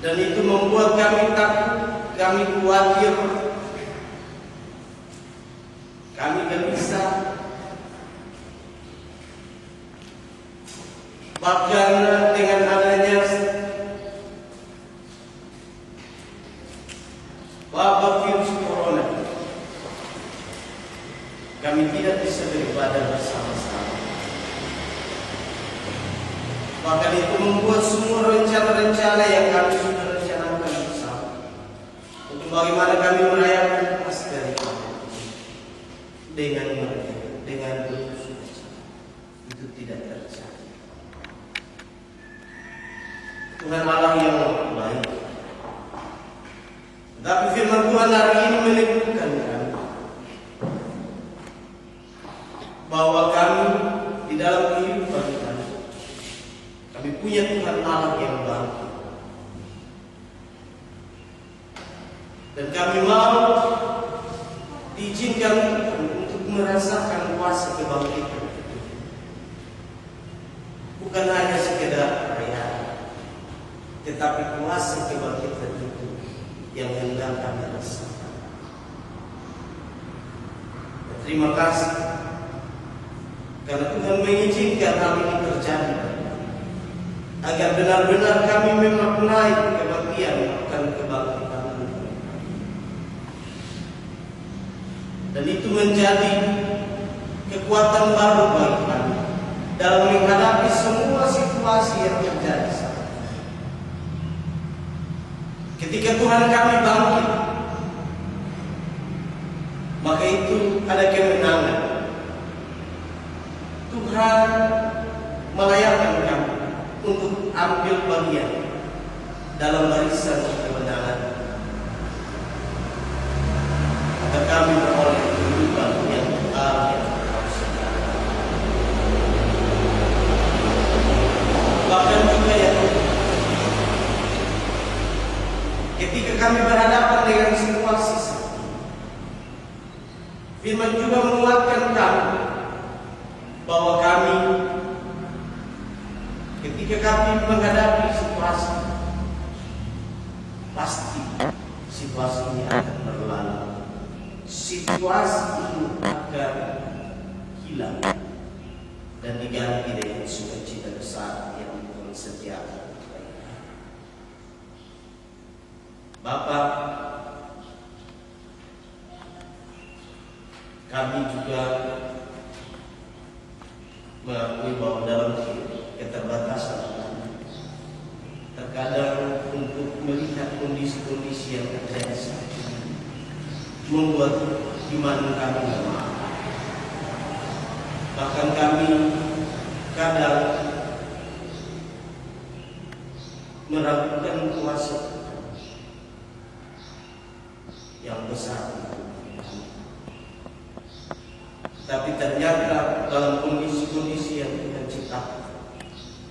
dan itu membuat kami takut, kami khawatir, kami gelisah, bahkan dengan adanya wabah virus corona, kami tidak bisa beribadah bersama-sama. Bahkan itu membuat semua rencana-rencana yang kami sudah rencanakan bersama untuk bagaimana kami merayakan Paskah dengan bersukacita itu tidak terjadi. Tuhan Allah yang baik. Tapi firman Tuhan hari ini meneguhkan kami bahwa kami di dalam kehidupan kami punya Tuhan Allah yang baik. Dan kami mau diizinkan untuk merasakan kuasa kebangkitan. Bukan hanya sekedar perayaan, tetapi kuasa kebangkitan itu yang hendak kami rasakan. Terima kasih karena Tuhan mengizinkan hal ini terjadi, agar benar-benar kami memaknai kebaktian akan kebangkitan. Dan itu menjadi kekuatan baru bagi kami dalam menghadapi semua situasi yang terjadi saat ini. Ketika Tuhan kami bangkit, maka itu ada kemenangan. Tuhan melayakkan kami untuk ambil bagian dalam barisan kemenangan. Agar kami beroleh kehidupan yang kekal yang sejahtera. Bahkan juga yang ketika kami berhadapan dengan situasi saat ini, firman juga menguatkan kami bahwa kami ketika kami menghadapi situasi, pasti situasi ini akan berlalu. Situasi ini akan hilang dan diganti dengan sukacita besar yang Tuhan sediakan. Bapak, kami juga mengakui bahwa dalam keterbatasan kami, terkadang untuk melihat kondisi-kondisi yang terjadi saat ini membuat iman kami lemah. Bahkan kami kadang meragukan kuasa Tuhan yang besar. Tapi ternyata dalam kondisi-kondisi yang Tuhan ciptakan,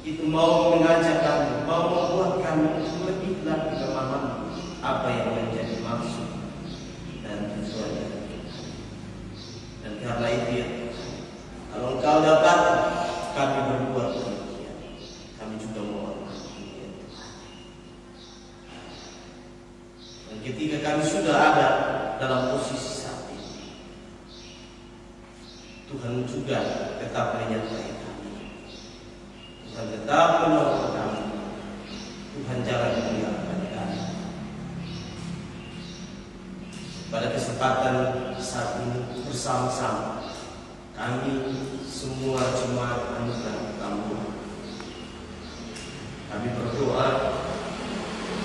itu mau mengajak kami, mau membuat kami lebih lagi memahami apa yang menjadi maksud dan tujuannya. Dan karena itu ya, kalau Engkau dapat kami berbuat demikian, kami juga mau demikian. Dan ketika kami sudah ada dalam posisi saat ini, Tuhan juga tetap menyertai kami. Tuhan tetap menolong kami. Tuhan jangan meninggalkan kami. Pada kesempatan saat ini bersama-sama kami semua jemaat anugerah Tambun, kami berdoa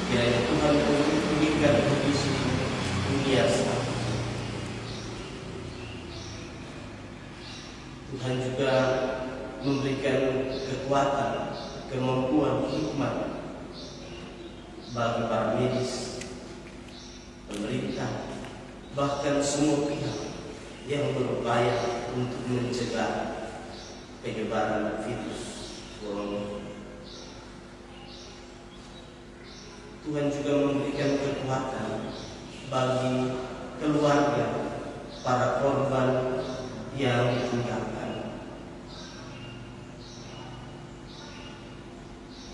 kiranya Tuhan memulihkan kondisi dunia saat ini. Tuhan juga memberikan kekuatan, kemampuan, hikmat bagi para medis, pemerintah, bahkan semua pihak yang berupaya untuk mencegah penyebaran virus corona. Tuhan juga memberikan kekuatan bagi keluarga para korban yang ditinggalkan.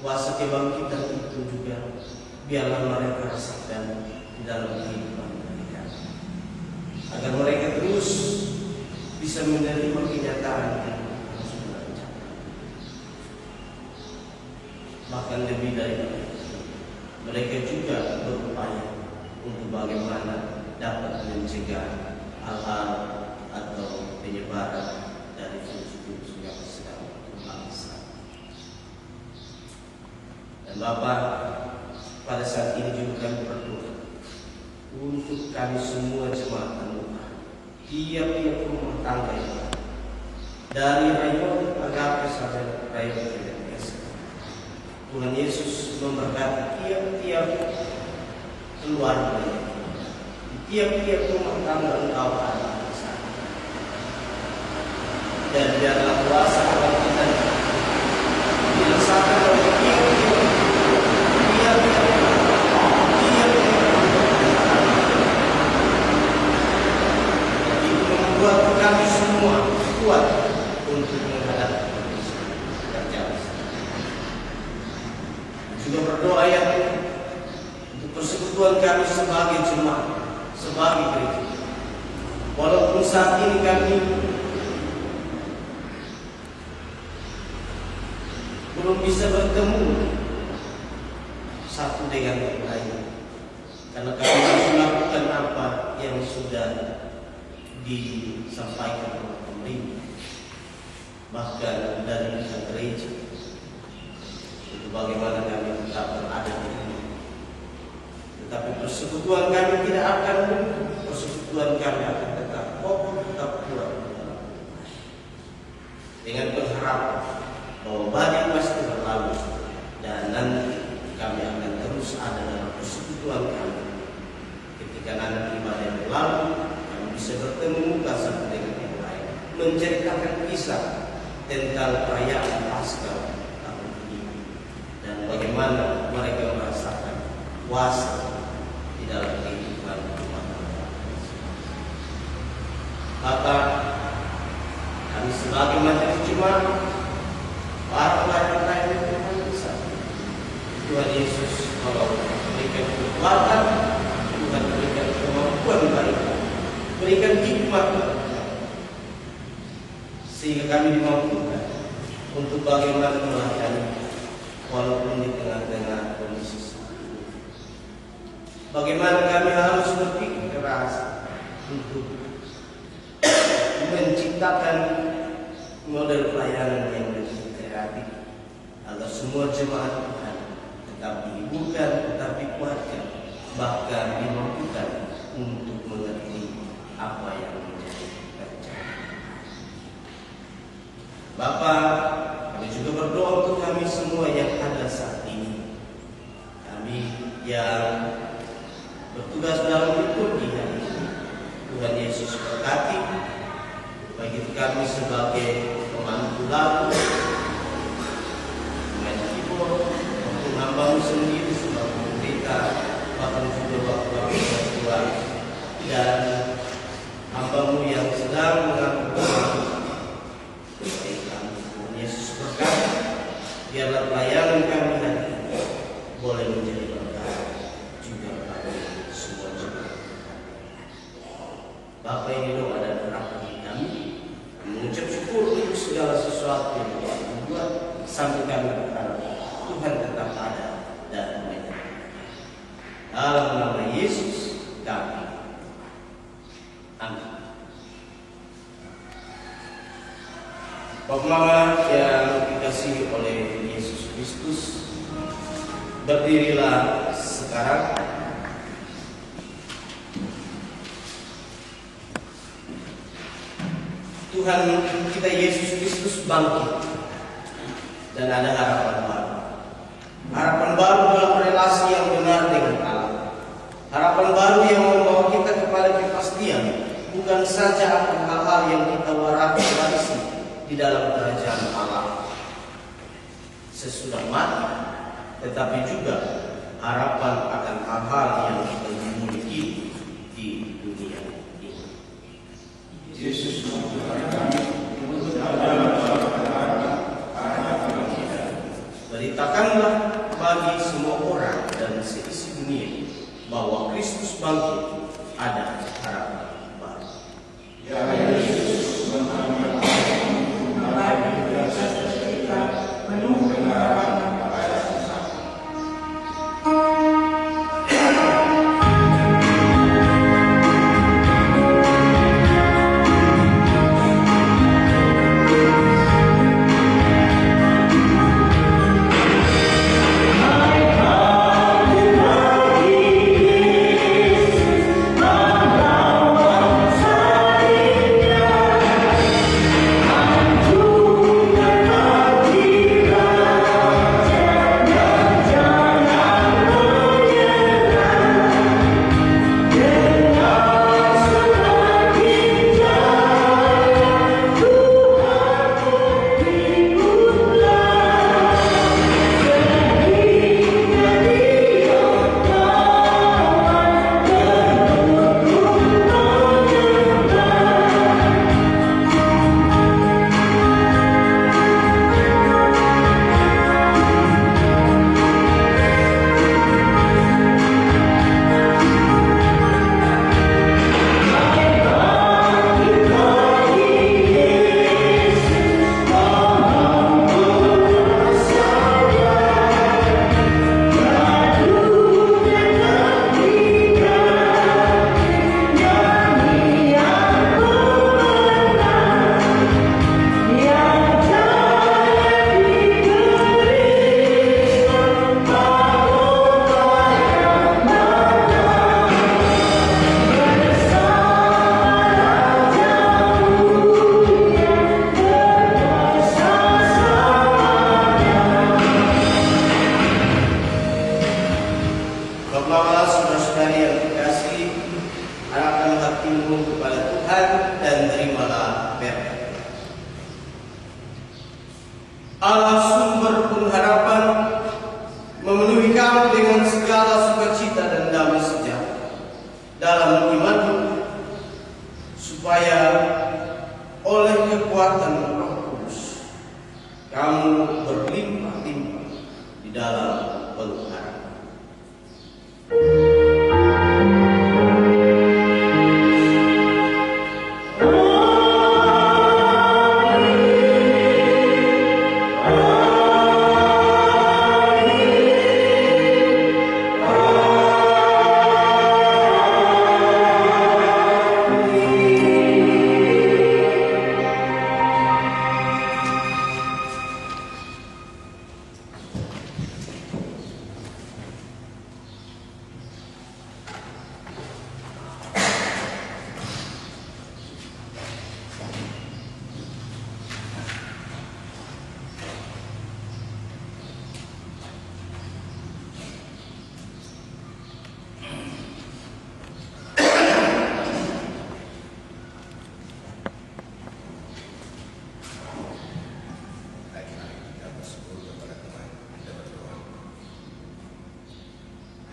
Kuasa kebangkitan itu juga biarlah mereka rasakan di dalam kehidupan mereka, agar mereka terus bisa menerima kenyataan yang sudah dicapai. Bahkan lebih dari itu, mereka juga berupaya untuk bagaimana dapat mencegah hal-hal atau penyebaran dari virus-virus yang sedang berbangsa. Dan Bapak, pada saat ini juga kami berdoa untuk kami semua jemaat anugerah, tiap-tiap rumah tangga yang dari rayon Agape sampai rayon Filipes. Tuhan Yesus memberkati tiap-tiap keluarga, tiap-tiap rumah tangga Engkau ada. dan biarlah kuasa kebangkitan dirasakan oleh Dia itu membuat kami semua kuat untuk menghadapi kondisi terjadi. Juga berdoa ya untuk persekutuan kami sebagai jemaat, sebagai gereja. Walaupun saat ini kami belum bisa bertemu satu dengan yang lain, karena kami harus melakukan apa yang sudah disampaikan oleh pemerintah, bahkan dari pihak gereja, itu bagaimana kami tetap berada di sini. Tetapi persekutuan kami tidak akan luntur, persekutuan kami akan tetap kokoh, tetap kuat dengan pengharapan bahwa badai pasti berlalu dan nanti kami akan terus ada dalam persekutuan kami. Ketika nanti badai berlalu, kami bisa bertemu muka satu dengan yang lain, menceritakan kisah tentang perayaan Paskah tahun ini dan bagaimana mereka merasakan kuasa di dalam kehidupan umat Allah. Bapak, kami sebagai majelis jemaat, para pelayan-pelayan Tuhan besar, Tuhan Yesus berikan kekuatan, Tuhan berikan kemampuan baik, berikan hikmat sehingga kami dimampukan untuk bagaimana melayani walaupun di tengah-tengah kondisi seperti ini. Bagaimana kami harus berpikir keras untuk menciptakan model pelayanan yang lebih kreatif agar semua jemaat Tuhan tetap dihiburkan, tetap dikuatkan, bahkan dimampukan untuk mengerti apa yang menjadi terjadi. Bapak, kami juga berdoa untuk kami semua yang ada saat ini, kami yang bertugas dalam liturgi hari ini. Tuhan Yesus berkati, bagi kami sebagai pemandu lagu, pemain keyboard, maupun hamba-Mu sendiri sebagai pendeta, bahkan juga waktu-waktu berdoa, dan hamba-Mu yang sedang mengaku Tuhan Yesus berkati, biarlah pelayanan kami hari ini boleh menjadi berkat juga bagi semua jemaat. Bapak, ini doa dan harapan kami, mengucap syukur untuk segala sesuatu yang telah dibuat sampai kami berharap Tuhan tetap ada dan menyertai. Dalam nama Yesus kami. Amin. Bapak Mama yang dikasihi oleh Yesus Kristus, berdirilah sekarang. Tuhan kita Yesus Kristus bangkit dan ada harapan baru. Harapan baru dalam relasi yang benar dengan Allah. Harapan baru yang membawa kita kepada kepastian, bukan saja akan hal-hal yang kita warisi di dalam kerajaan Allah sesudah mati, tetapi juga harapan akan hal-hal yang kita miliki di dunia ini. Yesus beritakanlah bagi semua orang dan seisi dunia bahwa Kristus bangkit, ada harapan baru. Ya Yesus, menunggu harapan I come to Allah sumber pengharapan, memenuhi kamu dengan segala sukacita dan damai sejahtera dalam imanmu, supaya oleh kekuatan Roh Kudus kamu berlimpah-limpah di dalam pengharapan.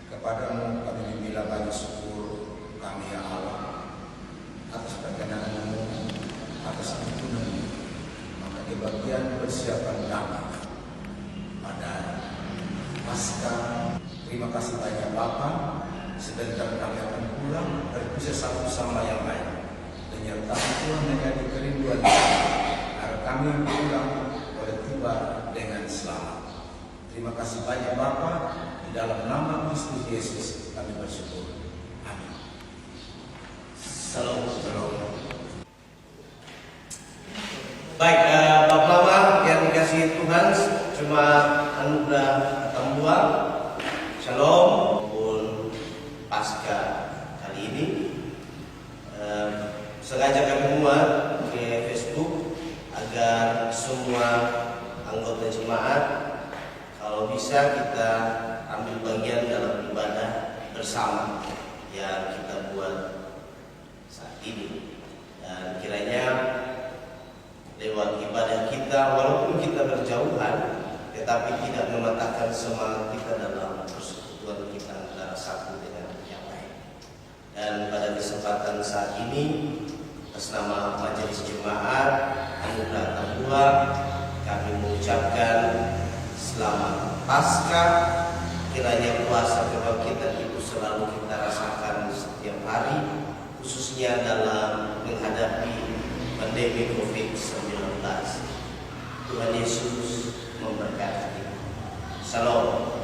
Kepadamu kami membilang banyak syukur kami ya Allah atas perkenananmu, atas ampunanmu. Maka di bagian persiapan damai pada Pasca, terima kasih banyak Bapa. Sebentar kami akan pulang berpisah satu sama yang lain, dan nyatakan Tuhan menjadi kerinduan kami agar kami pulang boleh tiba dengan selamat. Terima kasih banyak Bapa. Di dalam nama Kristus Yesus kami bersyukur. Amin. Salam. Baik, Bapak Lama yang dikasihi Tuhan, cuma anugerah Tambuang, Shalom, maupun Pasca kali ini. Sengaja kami muat ke Facebook agar semua anggota jemaat, kalau bisa kita ambil bagian dalam ibadah bersama yang kita buat saat ini, dan kiranya lewat ibadah kita, walaupun kita berjauhan, tetapi tidak mematahkan semangat kita dalam persekutuan kita antara satu dengan yang lain. Dan pada kesempatan saat ini, atas nama Majelis Jemaat Anugerah Tambuang, kami mengucapkan selamat Pasca. Kiranya puasa kebangkitan itu selalu kita rasakan setiap hari, khususnya dalam menghadapi pandemi COVID-19. Tuhan Yesus memberkati. Salam.